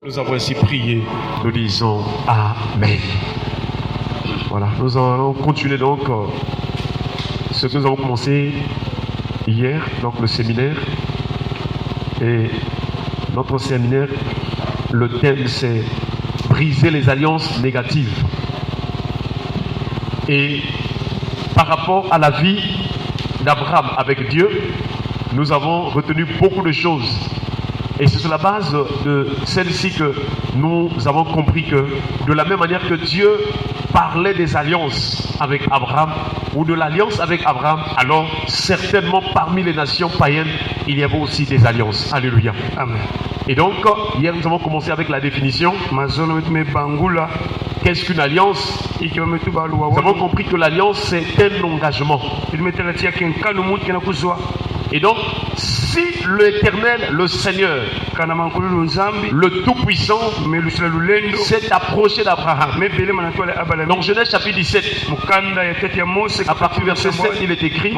Nous avons ainsi prié, nous disons Amen. Voilà, nous allons continuer donc ce que nous avons commencé hier, donc le séminaire. Et notre séminaire, le thème c'est briser les alliances négatives. Et par rapport à la vie d'Abraham avec Dieu, nous avons retenu beaucoup de choses. Et c'est sur la base de celle-ci que nous avons compris que de la même manière que Dieu parlait des alliances avec Abraham ou de l'alliance avec Abraham, alors certainement parmi les nations païennes, il y avait aussi des alliances. Alléluia. Amen. Et donc, hier nous avons commencé avec la définition. Qu'est-ce qu'une alliance? Nous avons compris que l'alliance c'est un engagement. Et donc, si l'Éternel, le Seigneur, le Tout-Puissant, s'est approché d'Abraham, dans Genèse chapitre 17, à partir du verset 7, il est écrit: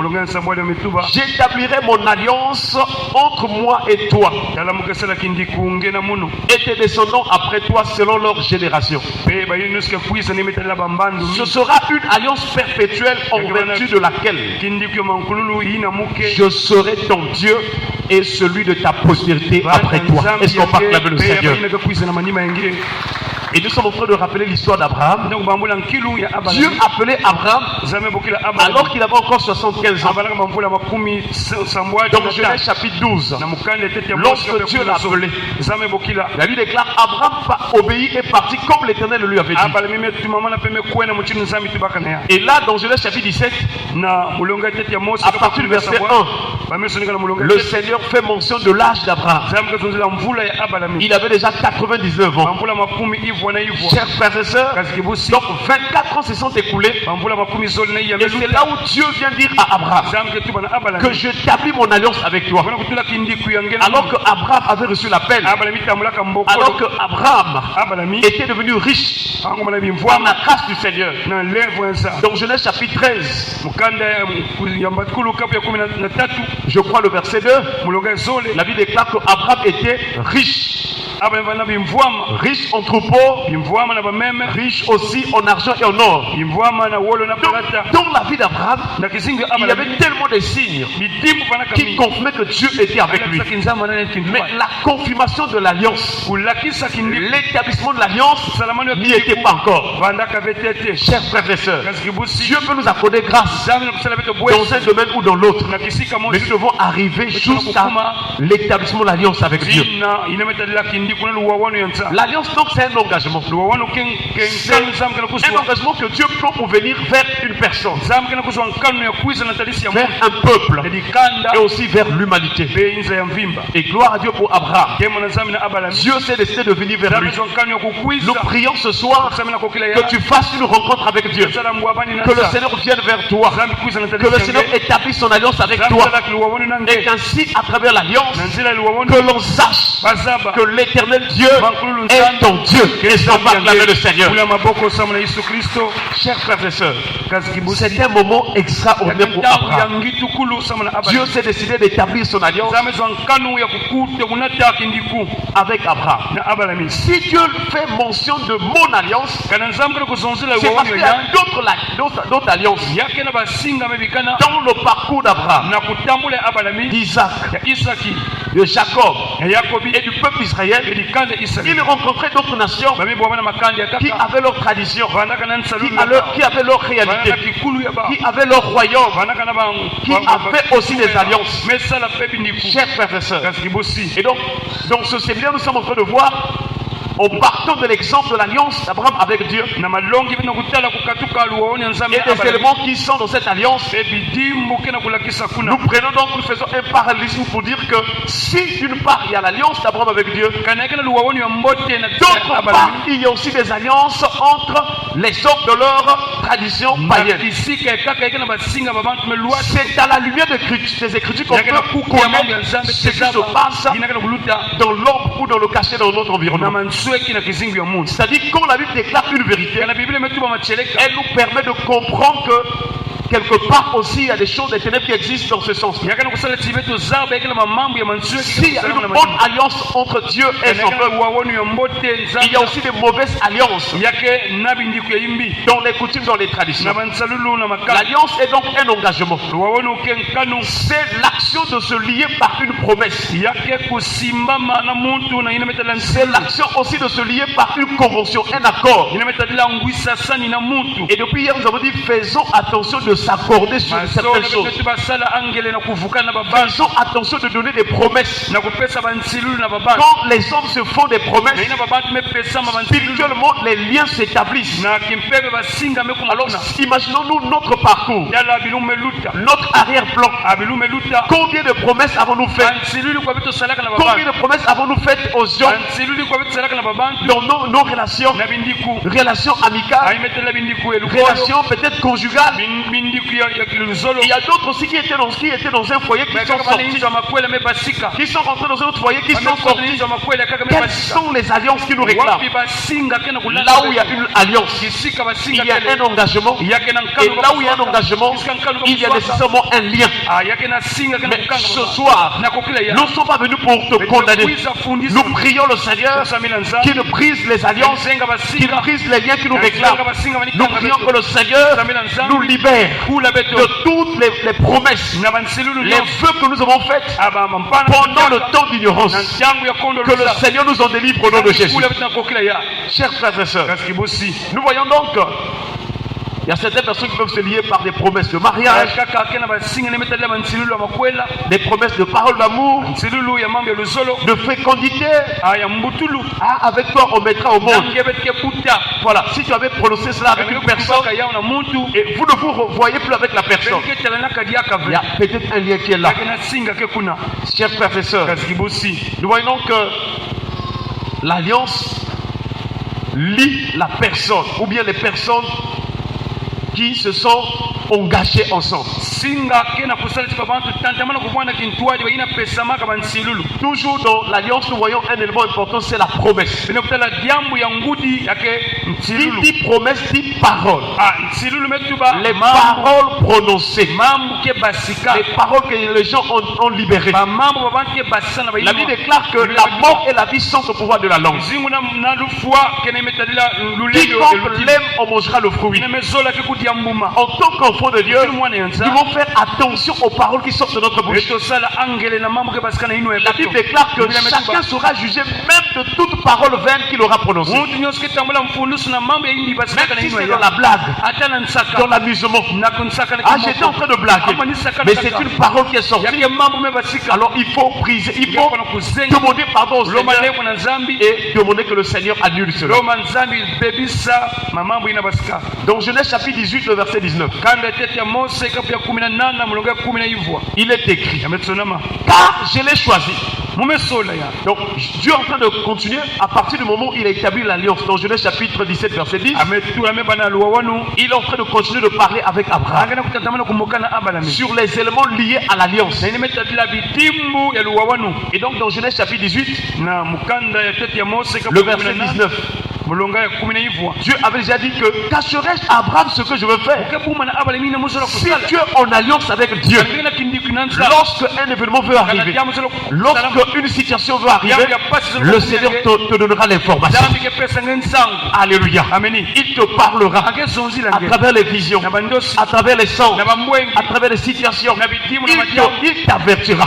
j'établirai mon alliance entre moi et toi, et tes descendants après toi selon leur génération. Ce sera une alliance perpétuelle en vertu de laquelle je serai ton Dieu et celui de ta postérité après toi. Est-ce qu'on peut acclamer le Seigneur? Et nous sommes en train de rappeler l'histoire d'Abraham. Dieu appelait Abraham alors qu'il avait encore 75 ans. Dans Genèse chapitre 12, lorsque Dieu l'a appelé, la Bible déclare: Abraham obéit et partit comme l'Éternel lui avait dit. Et là, dans Genèse chapitre 17, à partir du verset 1, le Seigneur fait mention de l'âge d'Abraham. Il avait déjà 99 ans. Chers frères et sœurs, donc 24 ans se sont écoulés. Et c'est là où Dieu vient dire à Abraham que j'établis mon alliance avec toi. Alors qu'Abraham avait reçu l'appel, alors qu'Abraham était devenu riche par la grâce du Seigneur. Dans Genèse chapitre 13, je crois le verset 2, la Bible déclare qu'Abraham était riche. Riche en troupeaux, riche aussi en argent et en or. Dans la vie d'Abraham, il y avait tellement de signes qui confirmaient que Dieu était avec lui. Mais la confirmation de l'alliance, l'établissement de l'alliance n'y était pas encore. Chers frères et sœurs, Dieu peut nous accorder grâce dans un domaine ou dans l'autre, mais nous devons arriver jusqu'à l'établissement de l'alliance avec Dieu. L'alliance donc c'est un engagement. C'est un engagement que Dieu prend pour venir vers une personne, vers un peuple et aussi vers l'humanité. Et gloire à Dieu pour Abraham. Dieu s'est décidé de venir vers lui. Nous prions ce soir que tu fasses une rencontre avec Dieu, que le Seigneur vienne vers toi, que le Seigneur établisse son alliance avec toi, et qu'ainsi à travers l'alliance que l'on sache que l'Éternel Dieu est ton Dieu. Et on va acclamer le Seigneur. Chers frères et sœurs, c'est un moment extraordinaire pour Abraham. Dieu s'est décidé d'établir son alliance avec Abraham. Si Dieu fait mention de mon alliance, c'est parce qu'il y a d'autres alliances dans le parcours d'Abraham, d'Isaac, de Jacob et du peuple Israël. Il rencontrait d'autres nations qui avaient leur tradition, qui avaient leur réalité, qui avaient leur royaume, qui avaient aussi des alliances. Chers frères et sœurs, et donc dans ce séminaire nous sommes en train de voir, en partant de l'exemple de l'alliance d'Abraham avec Dieu, et des éléments qui sont dans cette alliance, nous prenons donc, nous faisons un parallélisme pour dire que si d'une part il y a l'alliance d'Abraham avec Dieu, d'autre part il y a aussi des alliances entre les hommes de leur tradition païenne. C'est à la lumière des Écritures qu'on peut connaître ce qui se passe dans l'ombre ou dans le cachet dans notre environnement. C'est-à-dire quand la Bible déclare une vérité, elle nous permet de comprendre que quelque part aussi, il y a des choses, des ténèbres qui existent dans ce sens. S'il y a une bonne alliance entre Dieu et son peuple, il y a aussi des mauvaises alliances dans les coutumes, dans les traditions. L'alliance est donc un engagement. C'est l'action de se lier par une promesse. C'est l'action aussi de se lier par une convention, un accord. Et depuis hier, nous avons dit faisons attention de s'accorder sur certaines choses. Faisons attention de donner des promesses. Quand les hommes se font des promesses, spirituellement, les liens s'établissent. Alors, imaginons-nous notre parcours, notre arrière-plan. Combien de promesses avons-nous faites? Combien de promesses avons-nous faites aux gens dans nos relations amicales, relations peut-être conjugales? Il y a d'autres aussi qui étaient dans un foyer, qui sont rentrés dans un autre foyer, qui sont sortis. Quelles sont les alliances qui nous réclament? Là où il y a une alliance, il y a un engagement. Et là où il y a un engagement, il y a nécessairement un lien. Mais ce soir, nous ne sommes pas venus pour te condamner. Nous prions le Seigneur qui nous brise les alliances, qui nous brise les liens qui nous réclament. Nous prions que le Seigneur nous libère de toutes les promesses, les vœux que nous avons faits pendant le temps d'ignorance. Que le Seigneur nous en délivre au nom de Jésus. Chers frères et sœurs, nous voyons donc il y a certaines personnes qui peuvent se lier par des promesses de mariage, des promesses de parole d'amour, de fécondité. Avec toi on mettra au monde. Voilà, si tu avais prononcé cela avec une personne et vous ne vous revoyez plus avec la personne, il y a peut-être un lien qui est là. Chers frères et sœurs, nous voyons que l'alliance lie la personne, ou bien les personnes qui se sont engagés ensemble. Toujours dans l'alliance, nous voyons un élément important, c'est la promesse. Qui dit promesse dit parole. Les paroles prononcées, les paroles que les gens ont libérées. La Bible déclare que la mort et la vie sont au pouvoir de la langue. Quiconque l'aime en mangera le fruit. En tant qu'enfant de Dieu, nous devons faire attention aux paroles qui sortent de notre bouche. La Bible déclare que chacun sera jugé même de toute parole vaine qu'il aura prononcée. Même si c'est dans la blague, dans l'amusement. J'étais en train de blaguer, mais c'est une parole qui est sortie. Alors il faut priser, il faut demander pardon au Seigneur et demander que le Seigneur annule cela. Dans Genèse chapitre 18, le verset 19. Il est écrit, car je l'ai choisi. Donc Dieu est en train de continuer à partir du moment où il a établi l'alliance. Dans Genèse chapitre 17, verset 10, il est en train de continuer de parler avec Abraham sur les éléments liés à l'alliance. Et donc dans Genèse chapitre 18, le verset 19, Dieu avait déjà dit que cacherai-je à Abraham ce que je veux faire? Si tu es en alliance avec Dieu, lorsque un événement veut arriver, lorsque une situation veut arriver, le Seigneur te donnera l'information. Alléluia. Il te parlera à travers les visions, à travers les sons, à travers les situations. Il t'avertira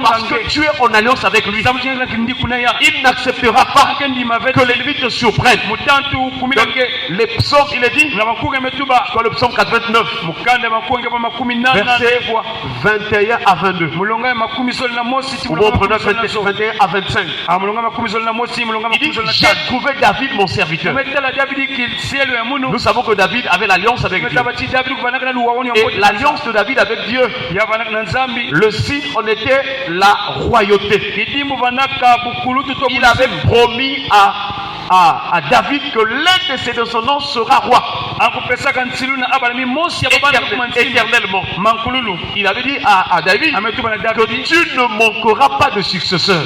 parce que tu es en alliance avec lui. Il n'acceptera pas que l'ennemi te surprenne. Les psaumes, il est dit dans le psaume 89, verset 21 à 22. Ou bon, prenons 21 à 25. Il dit, j'ai trouvé David mon serviteur. Nous savons que David avait l'alliance avec Dieu. Et l'alliance de David avec Dieu, le signe en était la royauté. Il avait promis à à David que l'un de ses descendants sera roi. Éternellement. Il avait dit à David que tu ne manqueras pas de successeur.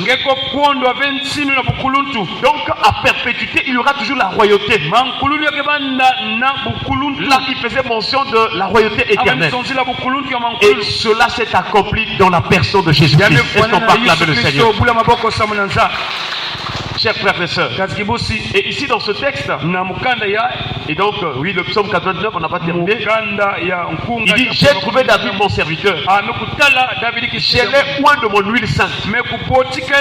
Donc à perpétuité, il y aura toujours la royauté. Là, il faisait mention de la royauté éternelle. Et cela s'est accompli dans la personne de Jésus-Christ. Est-ce qu'on parle avec le Seigneur? Chers frères et sœurs, et ici dans ce texte, et donc oui, le psaume 89, on n'a pas terminé. Il dit, j'ai trouvé David mon serviteur, je l'ai oint de mon huile sainte. Si tu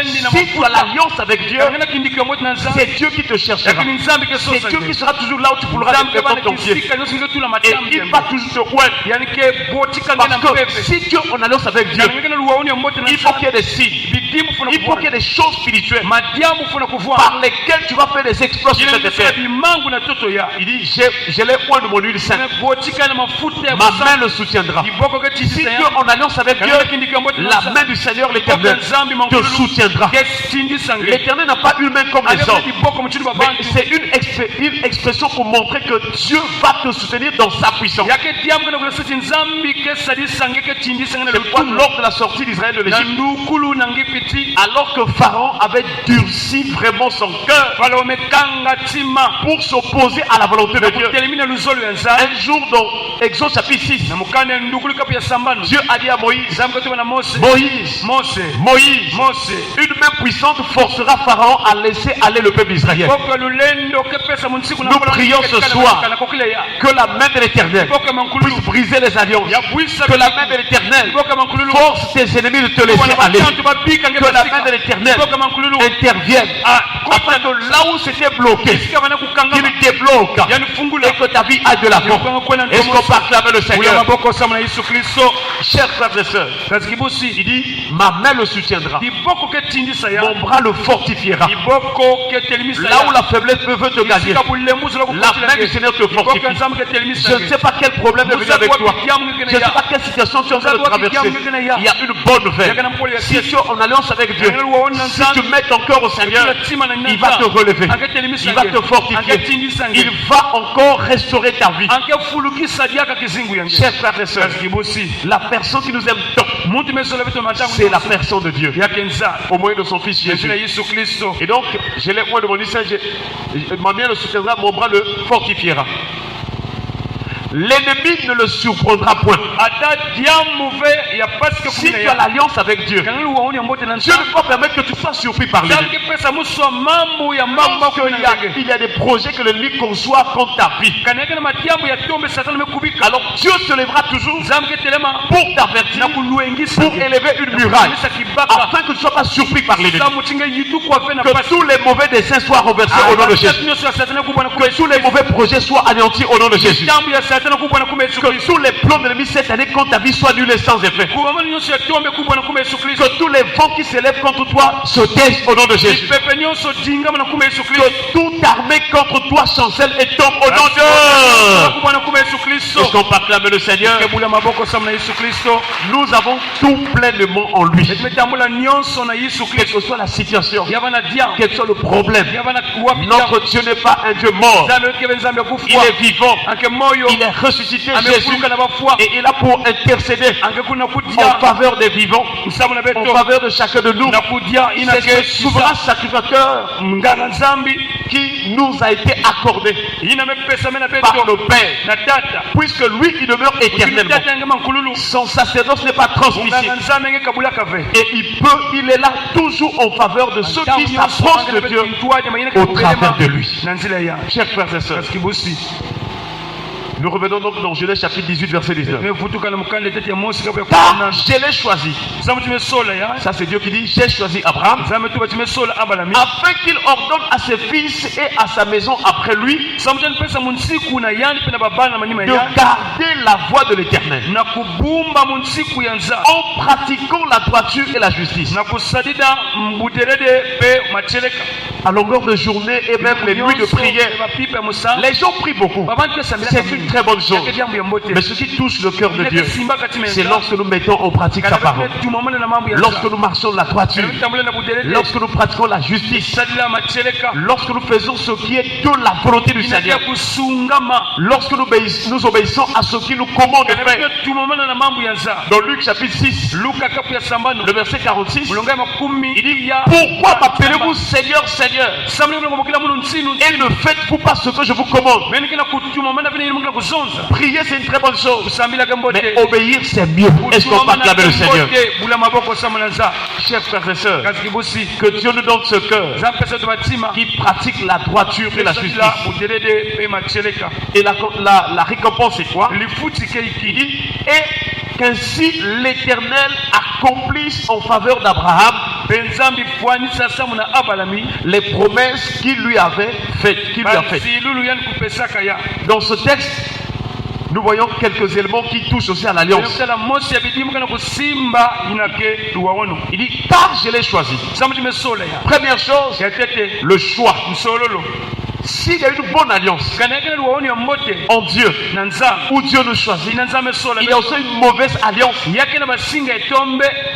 as l'alliance avec Dieu, c'est Dieu qui te cherchera. C'est Dieu qui sera toujours là où tu pourras répandre ton pied. Et il va toujours te oindre. Parce que si tu es en alliance avec Dieu, il faut qu'il y ait des signes, il faut qu'il y ait des choses spirituelles par lesquelles tu vas faire des exploits sur cette terre. Il dit, je l'ai oint de mon huile sainte. Ma main le soutiendra. Si tu es en alliance avec Dieu, la main du Seigneur l'Éternel te soutiendra. L'Éternel n'a pas une main comme les hommes, mais c'est une expression pour montrer que Dieu va te soutenir dans sa puissance. C'est quoi lors de la sortie d'Israël de l'Égypte, alors que Pharaon avait durci vraiment son cœur pour s'opposer à la volonté de Dieu. Un jour dans Exode chapitre 6, Dieu a dit à Moïse, Moïse, une main puissante forcera Pharaon à laisser aller le peuple d'Israël. Nous prions ce soir que la main de l'Éternel puisse briser les alliances, que la main de l'Éternel force tes ennemis de te laisser aller, que la main de l'Éternel intervienne afin que là où c'était bloqué, qu'il débloque et que ta vie aille de l'avant. Est-ce qu'on peut acclamer le Seigneur? Chers frères et sœurs, il dit, ma main le soutiendra, mon bras le fortifiera. Là où la faiblesse veut te gagner, la main du Seigneur te fortifie. Je ne sais pas quel problème est venu avec toi, je ne sais pas quelle situation tu es en train de traverser. Il y a une bonne nouvelle. Si tu es en alliance avec Dieu, si tu mets ton cœur au Seigneur, il va te relever, il va te fortifier, il va encore restaurer ta vie. Chers frères et sœurs, la personne qui nous aime tant, c'est la personne de Dieu, au moyen de son Fils Jésus. Et donc, je l'ai oint de mon lycée, ma main le soutiendra, mon bras le fortifiera. L'ennemi ne le surprendra point. Si tu as l'alliance avec Dieu, Dieu ne peut permettre que tu sois surpris par l'ennemi. Il y a des projets que l'ennemi conçoit contre ta vie. Alors Dieu se lèvera toujours pour t'avertir, pour élever une muraille, afin que tu ne sois pas surpris par l'ennemi. Que tous les mauvais desseins soient renversés au nom de Jésus. Que tous les mauvais projets soient anéantis au nom de Jésus. Que tous les plans de l'ennemi cette année contre ta vie soient nuls et sans effet. Que tous les vents qui s'élèvent contre toi se taisent au nom de Jésus. Que toute armée contre toi chancelle et tombe au nom de Dieu. Est-ce qu'on peut acclamer le Seigneur? Nous avons tout pleinement en lui. Quelle que soit la situation, quel que soit le problème, notre Dieu n'est pas un Dieu mort. Il est vivant. Il est ressuscité, Jésus, et il est là pour intercéder en faveur des vivants, en faveur de chacun de nous. C'est ce souverain sacrificateur qui nous a été accordé par nos pères, puisque lui il demeure éternellement. Son sacerdoce n'est pas transmissible et il est là toujours en faveur de ceux qui s'approchent de Dieu au travers de lui. Chers frères et sœurs, nous revenons donc dans Genèse chapitre 18 verset 19. Car je l'ai choisi. Ça c'est Dieu qui dit, j'ai choisi Abraham afin qu'il ordonne à ses fils et à sa maison après lui de garder la voie de l'Éternel en en pratiquant la droiture et la justice, à longueur de journée et même les nuits de prière, les gens prient beaucoup. C'est une très bonne chose. Mais ce qui touche le cœur de Dieu, c'est lorsque nous mettons en pratique sa parole, lorsque nous marchons la droiture, lorsque nous pratiquons la justice, lorsque nous faisons ce qui est de la volonté du Seigneur, lorsque nous obéissons à ce qu'il nous commande de faire. Dans Luc chapitre 6, le verset 46, il dit: pourquoi m'appelez-vous Seigneur, Seigneur, et ne faites-vous pas ce que je vous commande? Prier, c'est une très bonne chose, mais obéir, c'est mieux. Est-ce qu'on peut acclamer le Seigneur? Chers frères et sœurs, que Dieu nous donne ce cœur qui pratique la droiture et la justice. Et la récompense, c'est quoi? Il dit: et qu'ainsi l'Éternel accomplisse en faveur d'Abraham les promesses qu'il lui avait faites, Dans ce texte, nous voyons quelques éléments qui touchent aussi à l'alliance. Il dit: car je l'ai choisi. Première chose, le choix. S'il y a une bonne alliance en Dieu, où Dieu nous choisit, il y a aussi une mauvaise alliance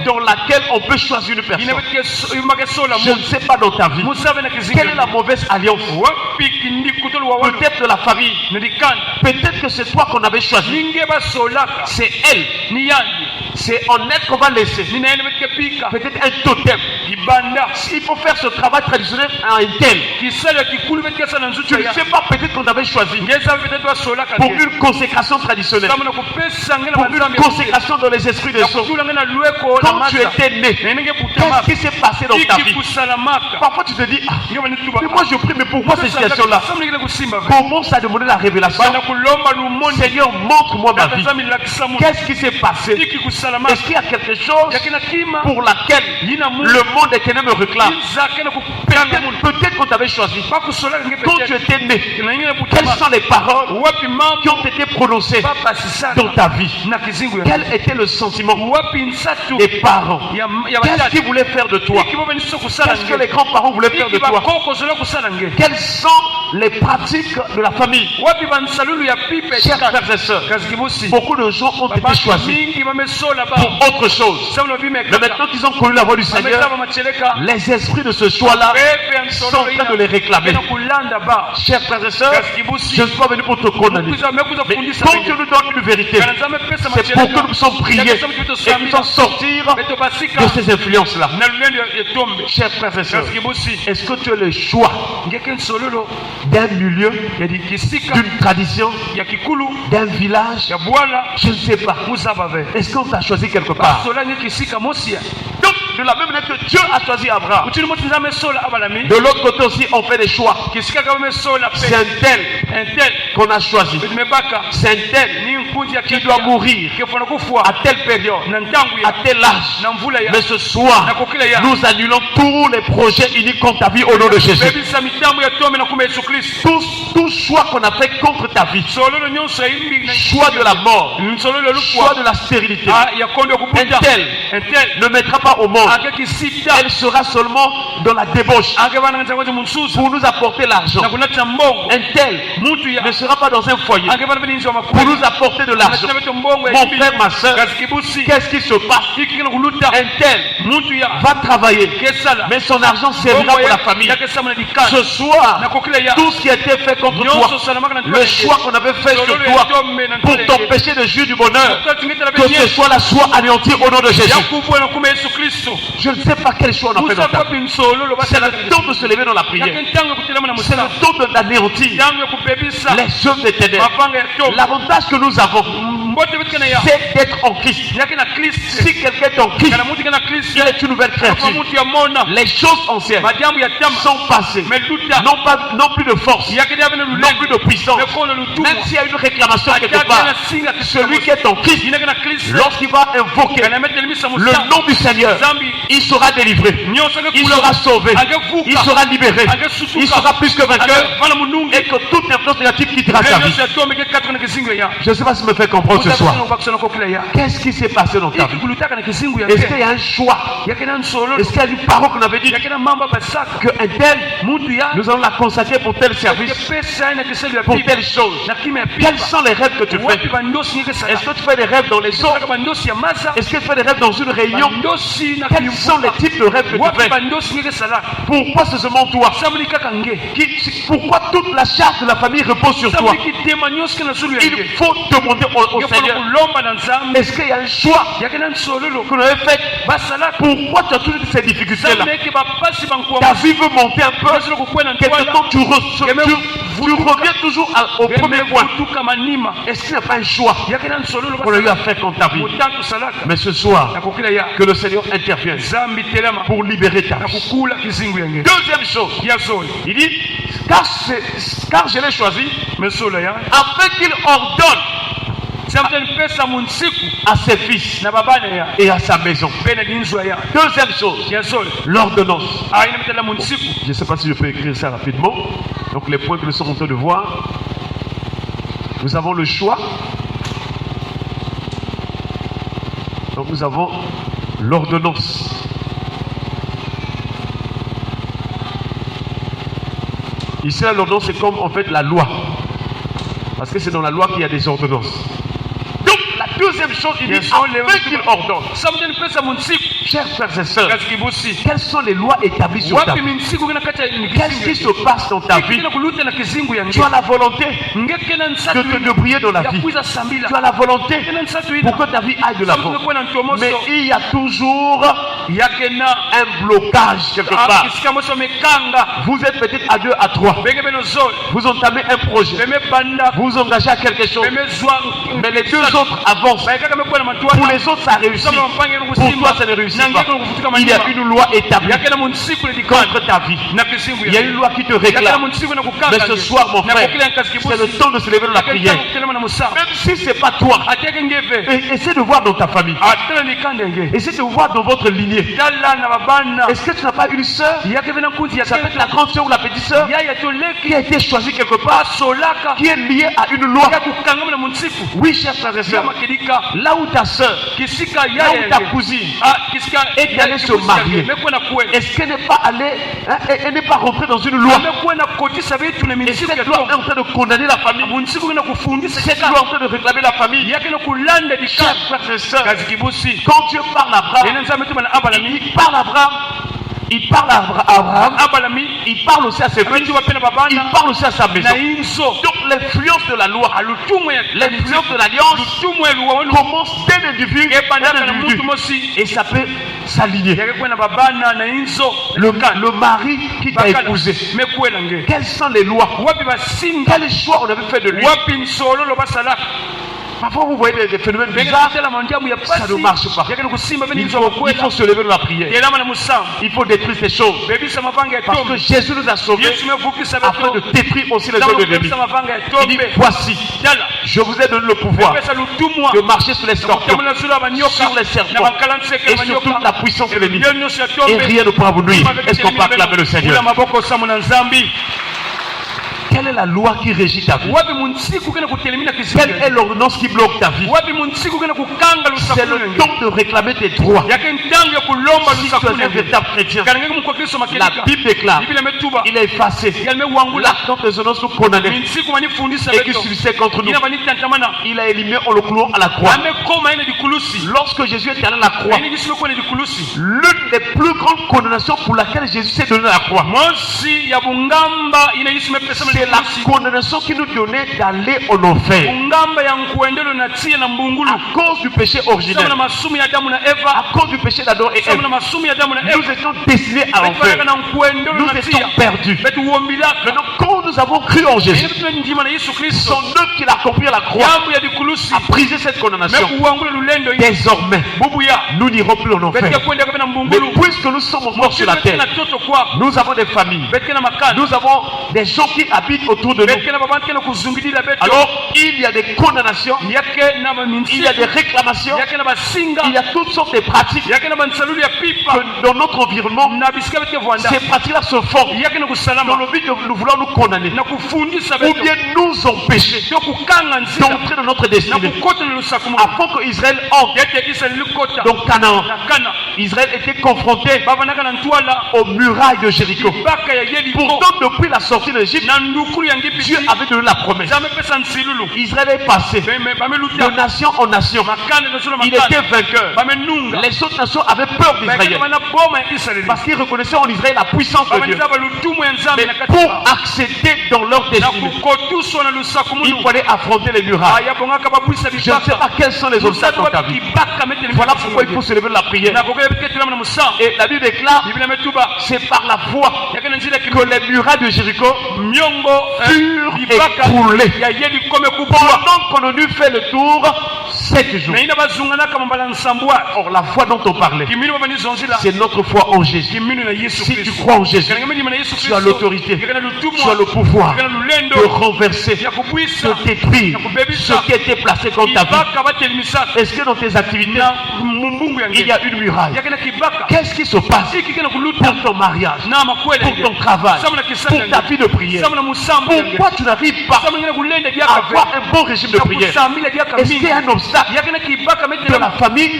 dans laquelle on peut choisir une personne. Je ne sais pas dans ta vie, quelle est la mauvaise alliance? Peut-être de la famille, peut-être que c'est toi qu'on avait choisi, c'est elle, c'est en elle qu'on va laisser, peut-être un totem. Il faut faire ce travail traditionnel à un tel. Tu ne sais pas, peut-être qu'on t'avait choisi pour une consécration traditionnelle, pour une consécration dans les esprits des autres. Quand tu étais né, qu'est-ce qui s'est passé dans ta vie? Parfois tu te dis: ah, mais moi je prie, mais pourquoi cette situation-là? Commence à demander la révélation. Seigneur, montre-moi ma vie. Qu'est-ce qui s'est passé? Est-ce qu'il y a quelque chose pour laquelle le monde éternel me réclame? Peut-être qu'on t'avait choisi. Quand tu étais né, quelles sont les paroles qui ont été prononcées dans ta vie? Quel était le sentiment des parents? Qu'est-ce qu'ils voulaient faire de toi? Qu'est-ce que les grands-parents voulaient faire de toi? Quelles sont les pratiques de la famille? Chers frères et sœurs, beaucoup de gens ont été choisis pour autre chose. Mais maintenant qu'ils ont connu la voix du Seigneur, les esprits de ce choix-là sont en train de les réclamer. Chers frères et sœurs, je ne suis pas venu pour te condamner, mais quand Dieu nous donne une vérité, c'est pour que nous sommes priés et nous en sortir de ces influences-là. Chers frères et sœurs, est-ce que tu as le choix d'un milieu, d'une tradition, d'un village? Je ne sais pas. Est-ce qu'on t'a choisi quelque part? Donc, de la même manière que Dieu a choisi Abraham, de l'autre côté aussi on fait des choix. C'est un tel qu'on a choisi, c'est un tel qui doit mourir à telle période, à tel âge. Mais ce soir, nous annulons tous les projets uniques contre ta vie au nom de Jésus. Tout choix qu'on a fait contre ta vie, choix de la mort, choix de la stérilité, un tel ne mettra pas au monde. Elle sera seulement dans la débauche pour nous apporter l'argent. Un tel ne sera pas dans un foyer pour nous apporter de l'argent. Mon frère, ma soeur, qu'est-ce qui se passe? Un tel va travailler, mais son argent servira pour la famille. Ce soir, tout ce qui a été fait contre toi, le choix qu'on avait fait sur toi pour t'empêcher de jouir du bonheur, que ce choix-là soit anéanti au nom de Jésus. Je ne sais pas quel choix on a fait dans ta vie. C'est le temps de se lever dans la prière. C'est le temps d'anéantir les œuvres des ténèbres. L'avantage que nous avons, c'est d'être en Christ. Si quelqu'un est en Christ, il est une nouvelle créature. Les choses anciennes sont passées. Non plus de force, non plus de puissance. Même s'il y a une réclamation quelque part, celui qui est en Christ, lorsqu'il va invoquer le nom du Seigneur, il sera délivré, il sera sauvé, il sera libéré, il sera plus que vainqueur, et que toute influence négative quittera sa vie. Je ne sais pas si je me fais comprendre. ce soir. Qu'est-ce qui s'est passé dans ta vie? Est-ce qu'il y a un choix? Est-ce qu'il y a une parole qu'on avait dit qu'un tel, nous allons la consacrer pour tel service, pour telle chose? Quels sont les rêves que tu fais? Est-ce que tu fais des rêves dans les autres? Est-ce que tu fais des rêves dans une réunion? Quels sont les types de rêves que tu fais? Pourquoi c'est seulement toi? Pourquoi toute la charge de la famille repose sur toi? Il faut demander au Seigneur. Est-ce qu'il y a un choix qu'on avait fait? Pourquoi tu as toujours ces difficultés-là? Ta vie veut monter un peu. Quelque temps tu reviens toujours au premier point. Est-ce qu'il n'y a pas un choix qu'on a eu à faire contre ta vie? Mais ce soir, que le Seigneur intervienne pour libérer ta vie. Deuxième chose, il dit, car je l'ai choisi, afin qu'il ordonne à ses fils et à sa maison. Deuxième chose, l'ordonnance. Je ne sais pas si je peux écrire ça rapidement. Donc les points que nous sommes en train de voir. Nous avons le choix. Donc nous avons l'ordonnance. Ici l'ordonnance c'est comme en fait la loi. Parce que c'est dans la loi qu'il y a des ordonnances. Donc la deuxième chose, il dit afin qu'il ordonne. Chers frères et sœurs, quelles sont les lois établies sur ta vie? Qu'est-ce qui se passe dans ta vie? Tu as la volonté de te débrouiller dans la vie. Tu as la volonté pour que ta vie aille de l'avant. Mais il y a toujours un blocage quelque part. Vous êtes peut-être à 2, à 3. Vous entamez un projet. Vous engagez à quelque chose. Mais les deux autres avancent. Pour les autres, ça réussit. Pour toi, ça ne réussit pas. Il y a une loi établie contre ta vie. Il y a une loi qui te réclame. Mais ce soir, mon frère, c'est le temps de se lever dans la prière. Même si ce n'est pas toi, essaie de voir dans ta famille. Essaie de voir dans votre lignée. Est-ce que tu n'as pas une soeur? Ça peut être la grande soeur ou la petite soeur qui a été choisie quelque part, qui est liée à une loi. Oui, chers frères et sœurs, là où ta soeur, là où ta cousine est allée se marier, est-ce qu'elle n'est pas allée, elle n'est pas rentrée dans une loi? Et cette loi est en train de condamner la famille. Cette loi est en train de réclamer la famille. Chers frères et sœurs, quand Dieu parle à Abraham, il parle à Abraham. Il parle à Abraham, il parle aussi à ses fils, il parle aussi à sa maison. Donc l'influence de la loi, l'influence de l'alliance commence dès l'individu et ça peut s'aligner. Le mari qui t'a épousé, quelles sont les lois? Quel choix on avait fait de lui? Parfois vous voyez des phénomènes bizarres, ça ne marche pas. Il faut se lever dans la prière. Il faut détruire ces choses. Parce que Jésus nous a sauvés afin de détruire aussi les œuvres de l'ennemi. Il dit, voici, je vous ai donné le pouvoir de marcher sur les scorpions, sur les serpents et sur toute la puissance de l'ennemi. Et rien ne pourra vous nuire. Est-ce qu'on peut acclamer le Seigneur? Quelle est la loi qui régit ta vie? Quelle est l'ordonnance qui bloque ta vie? C'est le temps de réclamer tes droits. Si tu es un véritable chrétien, la Bible déclare, il est effacé. L'acte dont les ordonnances nous condamnaient et qui subsistait contre nous, il a éliminé en le clouant à la croix. Lorsque Jésus est allé à la croix, l'une des plus grandes condamnations pour laquelle Jésus s'est donné à la croix, c'est la condamnation qui nous donnait d'aller en enfer à cause du péché originel, à cause du péché d'Adam et Ève. Nous étions destinés à l'enfer, nous étions perdus. Maintenant, quand nous avons cru en Jésus, son œuvre qu'il a accompli à la croix a brisé cette condamnation. Désormais, nous n'irons plus en enfer. Mais puisque nous sommes encore sur la terre, nous avons des familles, nous avons des gens qui habitent autour de nous. Alors il y a des condamnations, il y a des réclamations, il y a toutes sortes de pratiques que dans notre environnement, ces pratiques-là se font dans le but de nous vouloir nous condamner. condamner ou bien nous empêcher d'entrer dans notre destinée afin que Israël entre dans Canaan. Israël était confronté aux murailles de Jéricho. Pourtant, depuis la sortie de l'Égypte, Dieu avait donné la promesse. Israël est passé de nation en nation. Il était vainqueur. Les autres nations avaient peur d'Israël parce qu'ils reconnaissaient en Israël la puissance de Dieu. Mais pour accéder dans leur destinée, il fallait affronter les murailles. Je ne sais pas quels sont les obstacles dans ta vie. Voilà pourquoi il faut se lever de la prière. Et la Bible déclare, c'est par la foi que les murailles de Jéricho furent écroulées. Pendant qu'on a dû faire le tour 7 jours. Or, la foi dont on parlait, c'est notre foi en Jésus. Si tu crois en Jésus, tu as l'autorité, tu as le pouvoir de renverser, de détruire ce qui était placé contre ta vie. Est-ce que dans tes activités, il y a une muraille? Qu'est-ce qui se passe pour ton mariage, pour ton travail, pour ta vie de prière? Pourquoi tu n'arrives pas à avoir un bon régime de prière? Est-ce qu'il y a un obstacle de la famille,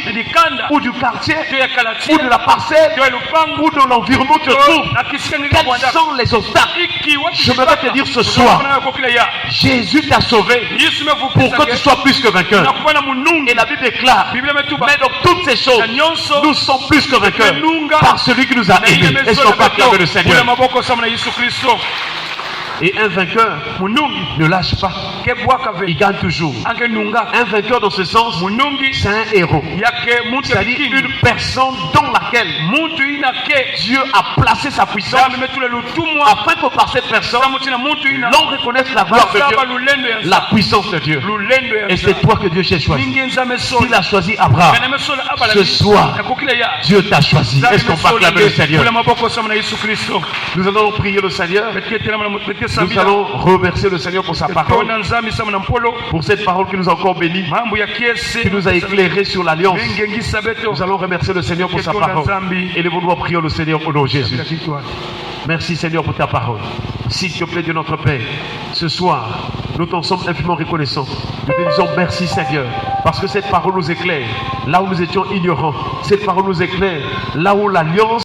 ou du quartier, ou de la parcelle, ou de l'environnement où tu te trouves? Quels sont les obstacles? Je voudrais te dire ce soir, Jésus t'a sauvé pour que tu sois plus que vainqueur. Et la Bible déclare, mais dans toutes ces choses, nous sommes plus que vainqueurs par celui qui nous a aimés. Est-ce qu'on peut acclamer le Seigneur? Et un vainqueur ne lâche pas. Il gagne toujours. Un vainqueur dans ce sens, c'est un héros. C'est-à-dire une personne dans laquelle Dieu a placé sa puissance afin que par cette personne, l'on reconnaisse la gloire de Dieu, la puissance de Dieu. Et c'est toi que Dieu t'a choisi. S'il a choisi Abraham, ce soir, Dieu t'a choisi. Est-ce qu'on peut acclamer le Seigneur? Nous allons prier le Seigneur. Nous allons remercier le Seigneur pour sa parole, pour cette parole qui nous a encore bénis, qui nous a éclairés sur l'alliance. Nous allons remercier le Seigneur pour sa parole. Élevons-nous en priant le Seigneur au nom de Jésus. Merci Seigneur pour ta parole. S'il te plaît, Dieu notre Père, ce soir, nous t'en sommes infiniment reconnaissants. Nous te disons merci Seigneur, parce que cette parole nous éclaire là où nous étions ignorants. Cette parole nous éclaire là où l'alliance